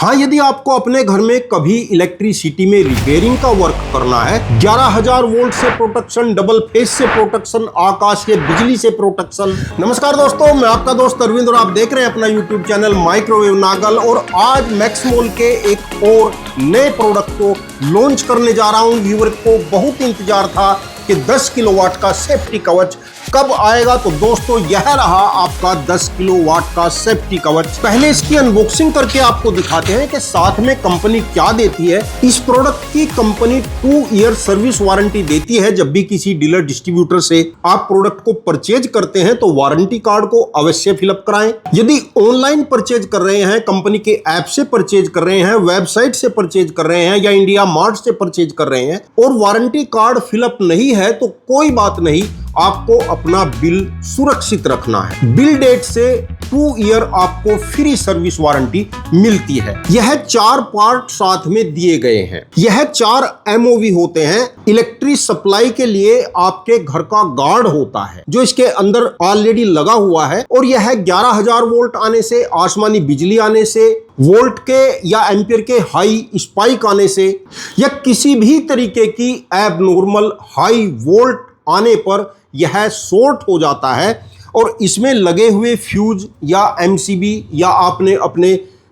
हाँ, यदि आपको अपने घर में कभी इलेक्ट्रिसिटी में रिपेयरिंग का वर्क करना है, 11,000 वोल्ट से प्रोटेक्शन, डबल फेज से प्रोटेक्शन, आकाशीय बिजली से प्रोटेक्शन। नमस्कार दोस्तों, मैं आपका दोस्त अरविंद और आप देख रहे हैं अपना यूट्यूब चैनल माइक्रोवेव नागल। और आज मैक्समोल के एक और नए प्रोडक्ट को लॉन्च करने जा रहा हूं। व्यूअर को बहुत इंतजार था कि 10 किलोवाट का सेफ्टी कवच कब आएगा। तो दोस्तों यह रहा आपका 10 किलोवाट का सेफ्टी कवच। पहले इसकी अनबॉक्सिंग करके आपको दिखाते हैं कि साथ में कंपनी क्या देती है। इस प्रोडक्ट की कंपनी 2 ईयर सर्विस वारंटी देती है। जब भी किसी डीलर डिस्ट्रीब्यूटर से आप प्रोडक्ट को परचेज करते हैं तो वारंटी कार्ड को अवश्य फिलअप कराएं। यदि ऑनलाइन परचेज कर रहे हैं, कंपनी के ऐप से परचेज कर रहे हैं, वेबसाइट से परचेज कर रहे हैं या इंडिया मार्ट से परचेज कर रहे हैं और वारंटी कार्ड फिलअप नहीं है तो कोई बात नहीं, आपको अपना बिल सुरक्षित रखना है। बिल डेट से 2 ईयर आपको फ्री सर्विस वारंटी मिलती है। यह 4 पार्ट साथ में दिए गए हैं। यह 4 MOV होते हैं। इलेक्ट्रिक सप्लाई के लिए आपके घर का गार्ड होता है जो इसके अंदर ऑलरेडी लगा हुआ है और यह 11,000 वोल्ट आने से, आसमानी बिजली आने से, वोल्ट के या एम्पियर के हाई स्पाइक आने से या किसी भी तरीके की एबनॉर्मल हाई वोल्ट आने पर यह शॉर्ट हो जाता है और इसमें लगे हुए फ्यूज या MCB या आपने अपने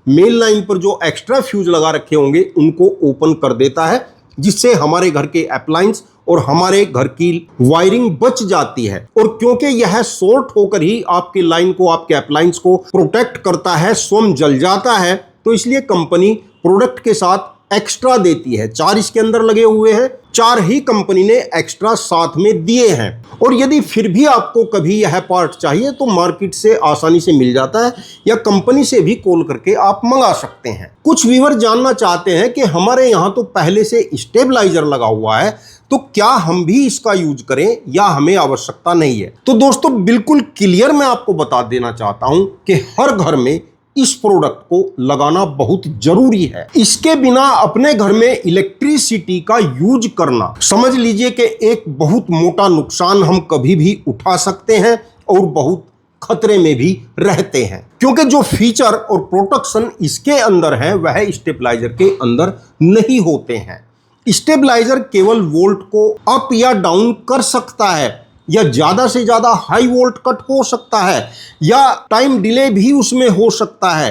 मेन लाइन पर जो एक्स्ट्रा फ्यूज लगा रखे होंगे उनको ओपन कर देता है, जिससे हमारे घर के अप्लायंस और हमारे घर की वायरिंग बच जाती है। और क्योंकि यह शॉर्ट होकर ही आपकी लाइन को, आपके अप्लायंस को प्रोटेक्ट करता है, स्वयं जल जाता है, तो इसलिए कंपनी प्रोडक्ट के साथ एक्स्ट्रा देती है। 4 इसके अंदर लगे हुए हैं, 4 ही कंपनी ने एक्स्ट्रा साथ में दिए हैं। और यदि फिर भी आपको कभी यह पार्ट चाहिए तो मार्केट से आसानी से मिल जाता है या कंपनी से भी कॉल करके आप मंगा सकते हैं। कुछ व्यूअर जानना चाहते हैं कि हमारे यहाँ तो पहले से स्टेबलाइजर लगा हुआ है, तो क्या हम भी इसका यूज करें या हमें आवश्यकता नहीं है। तो दोस्तों बिल्कुल क्लियर मैं आपको बता देना चाहता हूं कि हर घर में इस प्रोडक्ट को लगाना बहुत जरूरी है। इसके बिना अपने घर में इलेक्ट्रिसिटी का यूज करना, समझ लीजिए कि एक बहुत मोटा नुकसान हम कभी भी उठा सकते हैं और बहुत खतरे में भी रहते हैं, क्योंकि जो फीचर और प्रोटेक्शन इसके अंदर है वह स्टेबलाइजर के अंदर नहीं होते हैं। स्टेबलाइजर केवल वोल्ट को अप या डाउन कर सकता है या ज्यादा से ज्यादा हाई वोल्ट कट हो सकता है या टाइम डिले भी उसमें हो सकता है,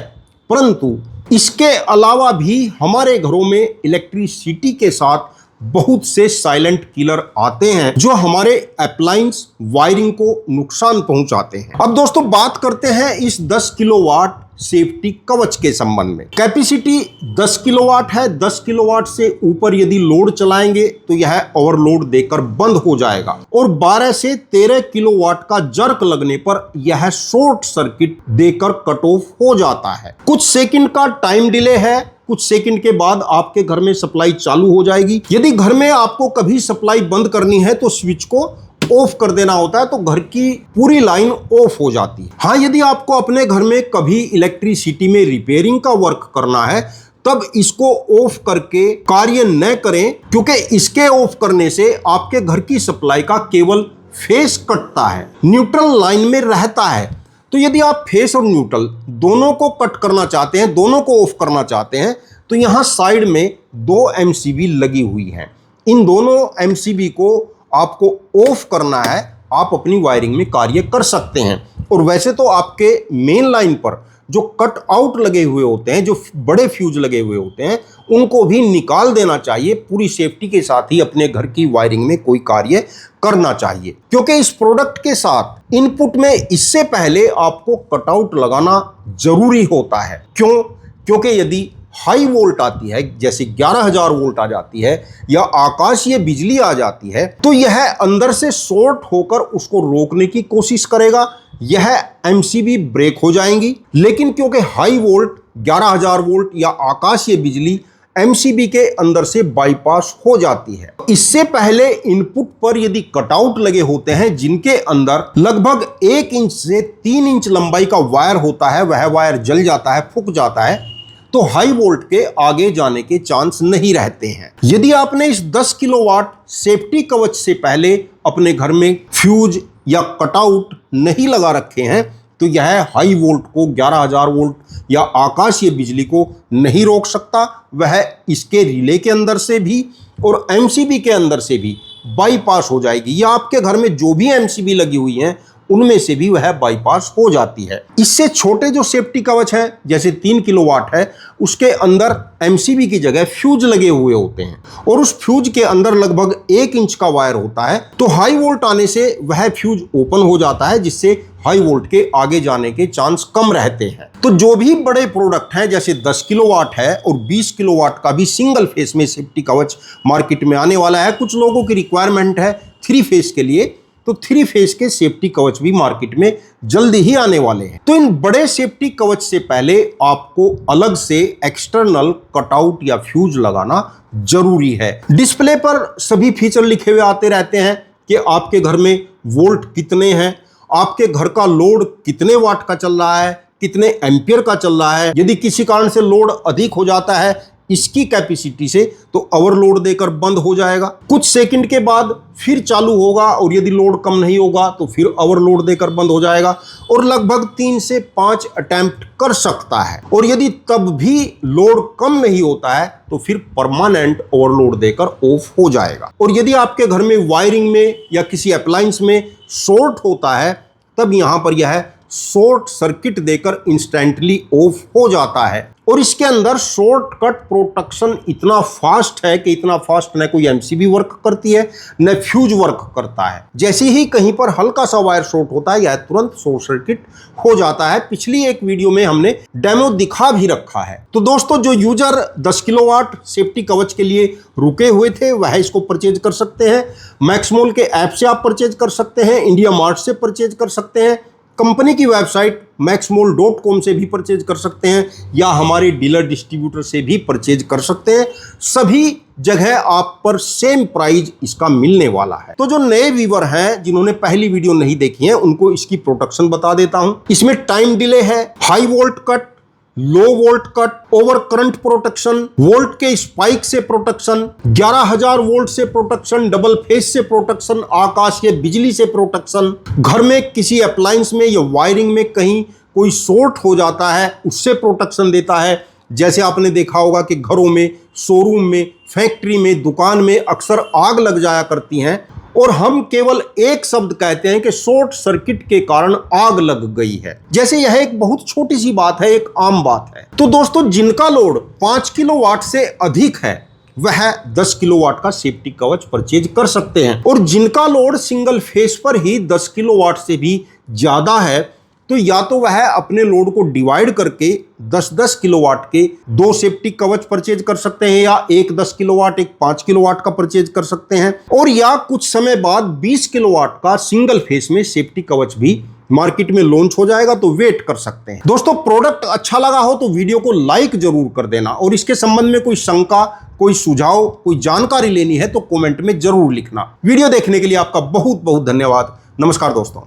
परंतु इसके अलावा भी हमारे घरों में इलेक्ट्रिसिटी के साथ बहुत से साइलेंट किलर आते हैं जो हमारे अप्लायंस वायरिंग को नुकसान पहुंचाते हैं। अब दोस्तों बात करते हैं इस 10 किलोवाट सेफ्टी कवच के संबंध में। कैपेसिटी 10 किलोवाट है। 10 किलोवाट से ऊपर यदि लोड चलाएंगे तो यह ओवरलोड देकर बंद हो जाएगा और 12 से 13 किलोवाट का जर्क लगने पर यह शॉर्ट सर्किट देकर कट ऑफ हो जाता है। कुछ सेकंड का टाइम डिले है, कुछ सेकंड के बाद आपके घर में सप्लाई चालू हो जाएगी। यदि घर में आपको कभी सप्लाई बंद करनी है तो स्विच को ऑफ कर देना होता है, तो घर की पूरी लाइन ऑफ हो जाती है। हाँ, यदि आपको अपने घर में कभी इलेक्ट्रिसिटी में रिपेयरिंग का वर्क करना है तब इसको ऑफ करके कार्य न करें, क्योंकि इसके ऑफ करने से आपके घर की सप्लाई का केवल फेस कटता है, न्यूट्रल लाइन में रहता है। तो यदि आप फेस और न्यूट्रल दोनों को कट करना चाहते हैं, दोनों को ऑफ करना चाहते हैं, तो यहाँ साइड में 2 MCB लगी हुई हैं। इन दोनों MCB को आपको ऑफ करना है, आप अपनी वायरिंग में कार्य कर सकते हैं। और वैसे तो आपके मेन लाइन पर जो कट आउट लगे हुए होते हैं, जो बड़े फ्यूज लगे हुए होते हैं, उनको भी निकाल देना चाहिए। पूरी सेफ्टी के साथ ही अपने घर की वायरिंग में कोई कार्य करना चाहिए, क्योंकि इस प्रोडक्ट के साथ इनपुट में इससे पहले आपको कटआउट लगाना जरूरी होता है। क्यों? क्योंकि यदि हाई वोल्ट आती है, जैसे 11,000 वोल्ट आ जाती है या आकाशीय बिजली आ जाती है, तो यह अंदर से शॉर्ट होकर उसको रोकने की कोशिश करेगा। यह MCB ब्रेक हो जाएंगी, लेकिन क्योंकि हाई वोल्ट 11,000 वोल्ट या आकाशीय बिजली MCB के अंदर से बाईपास हो जाती है। इससे पहले इनपुट पर यदि कटआउट लगे होते हैं जिनके अंदर लगभग 1 इंच से 3 इंच लंबाई का वायर होता है, वह वायर जल जाता है, फूक जाता है, तो हाई वोल्ट के आगे जाने के चांस नहीं रहते हैं। यदि आपने इस 10 किलोवाट सेफ्टी कवच से पहले अपने घर में फ्यूज या कटआउट नहीं लगा रखे हैं तो यह हाई वोल्ट को 11,000 वोल्ट या आकाशीय बिजली को नहीं रोक सकता। वह इसके रिले के अंदर से भी और एमसीबी के अंदर से भी बाईपास हो जाएगी, या आपके घर में जो भी एमसीबी लगी हुई हैं उनमें से भी वह बाईपास हो जाती है। इससे छोटे जो सेफ्टी कवच है जैसे 3 किलोवाट है, उसके अंदर एमसीबी की जगह फ्यूज लगे हुए होते हैं और उस फ्यूज के अंदर लगभग 1 इंच का वायर होता है। तो हाई वोल्ट आने से वह फ्यूज ओपन हो जाता है, जिससे हाई वोल्ट के आगे जाने के चांस कम रहते हैं। तो जो भी बड़े प्रोडक्ट हैं जैसे 10 किलोवाट है और 20 किलोवाट का भी सिंगल फेस में सेफ्टी कवच मार्केट में आने वाला है। कुछ लोगों की रिक्वायरमेंट है 3 फेस के लिए, तो 3 फेस के सेफ्टी कवच भी मार्केट में जल्दी ही आने वाले हैं। तो इन बड़े सेफ्टी कवच से पहले आपको अलग से एक्सटर्नल कटआउट या फ्यूज लगाना जरूरी है। डिस्प्ले पर सभी फीचर लिखे हुए आते रहते हैं कि आपके घर में वोल्ट कितने हैं, आपके घर का लोड कितने वाट का चल रहा है, कितने एम्पियर का चल रहा है। यदि किसी कारण से लोड अधिक हो जाता है इसकी कैपेसिटी से तो ओवरलोड देकर बंद हो जाएगा। कुछ सेकंड के बाद फिर चालू होगा और यदि लोड कम नहीं होगा तो फिर ओवरलोड देकर बंद हो जाएगा और लगभग 3 से 5 अटेम्प्ट कर सकता है। और यदि तब भी लोड कम नहीं होता है तो फिर परमानेंट ओवरलोड देकर ऑफ हो जाएगा। और यदि आपके घर में वायरिंग में या किसी अप्लायंस में शॉर्ट होता है तब यहां पर यह शॉर्ट सर्किट देकर इंस्टेंटली ऑफ हो जाता है। और इसके अंदर शॉर्टकट प्रोटेक्शन इतना फास्ट है कि इतना फास्ट न कोई एमसीबी वर्क करती है न फ्यूज वर्क करता है। जैसे ही कहीं पर हल्का सा वायर शॉर्ट होता है यह तुरंत शॉर्ट सर्किट हो जाता है। पिछली एक वीडियो में हमने डेमो दिखा भी रखा है। तो दोस्तों जो यूजर 10 किलोवाट सेफ्टी कवच के लिए रुके हुए थे वह इसको परचेज कर सकते हैं। मैक्समोल के ऐप से आप परचेज कर सकते हैं, इंडिया मार्ट से परचेज कर सकते हैं, कंपनी की वेबसाइट maxmol.com से भी परचेज कर सकते हैं, या हमारे डीलर डिस्ट्रीब्यूटर से भी परचेज कर सकते हैं। सभी जगह आप पर सेम प्राइस इसका मिलने वाला है। तो जो नए व्यूअर हैं जिन्होंने पहली वीडियो नहीं देखी है उनको इसकी प्रोटेक्शन बता देता हूं। इसमें टाइम डिले है, high volt cut, low volt cut, over current protection, volt के स्पाइक से प्रोटेक्शन, 11,000 वोल्ट से प्रोटेक्शन, डबल फेस से प्रोटेक्शन, आकाशीय बिजली से प्रोटेक्शन, घर में किसी अप्लायंस में या वायरिंग में कहीं कोई शॉर्ट हो जाता है उससे प्रोटेक्शन देता है। जैसे आपने देखा होगा कि घरों में, शोरूम में, फैक्ट्री में, दुकान में अक्सर आग लग जाया करती हैं और हम केवल एक शब्द कहते हैं कि शॉर्ट सर्किट के कारण आग लग गई है। जैसे यह एक बहुत छोटी सी बात है, एक आम बात है। तो दोस्तों जिनका लोड 5 किलोवाट से अधिक है वह 10 किलोवाट का सेफ्टी कवच परचेज कर सकते हैं, और जिनका लोड सिंगल फेस पर ही 10 किलोवाट से भी ज्यादा है तो या तो वह अपने लोड को डिवाइड करके 10-10 किलोवाट के 2 सेफ्टी कवच परचेज कर सकते हैं, या एक 10 किलोवाट एक 5 किलोवाट का परचेज कर सकते हैं, और या कुछ समय बाद 20 किलोवाट का सिंगल फेस में सेफ्टी कवच भी मार्केट में लॉन्च हो जाएगा, तो वेट कर सकते हैं। दोस्तों प्रोडक्ट अच्छा लगा हो तो वीडियो को लाइक जरूर कर देना, और इसके संबंध में कोई शंका, कोई सुझाव, कोई जानकारी लेनी है तो कमेंट में जरूर लिखना। वीडियो देखने के लिए आपका बहुत बहुत धन्यवाद। नमस्कार दोस्तों।